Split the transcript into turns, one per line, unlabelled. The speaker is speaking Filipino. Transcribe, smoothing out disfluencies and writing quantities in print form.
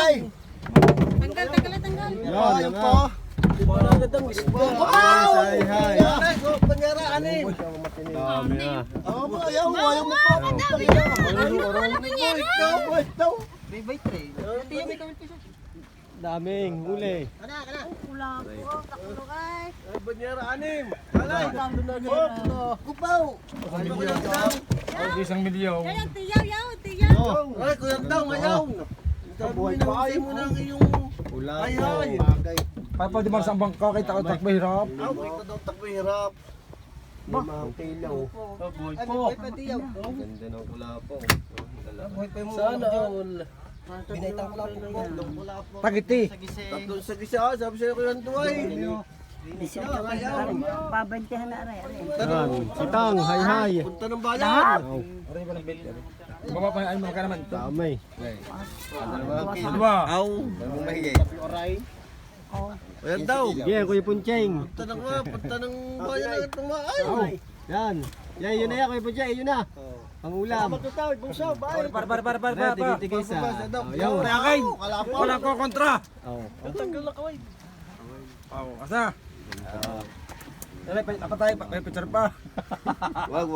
Ay!
Tanggal.
Yan po.
Magandang gusto.
Wow!
Hi, hi.
Panyara, anim.
Dami na.
Ayaw mo po. Ito.
Daming huli.
Panyara, anim. Alay. Kupaw.
Isang milyon.
Tiyaw.
Ay, kuyang daw, ngayaw. Buhay pa kayo mo ng iyong
Wala
ay
po.
ay.
Papa di man sa bangka kay takot mahirap.
Aw, ito daw takbihirap.
Limang kilaw.
Buhay po.
Ganda ng kulapo.
Sana all. Binaitang kulapo.
Tagiti.
Tatlong sa gisa, sabi sa'yo kuyang tuway.
Pabantihan na aray.
Yan. Sitang, hi, hi.
Punta ng bayan.
Baba pa ay mga naman.
Dami.
Dalawa.
Aw. Ayan daw.
Sige, Kuya Puncheng.
Punta ng bayan na itong maay.
Yan. Yan, yun na yan, Kuya Puncheng. Yun na. Ang ulam.
Para.
Tigis-tigis Yan.
Reakay. Wala ko kontra.
Oh.
Asa? Dali, apa tayo? Picture pa.
Wag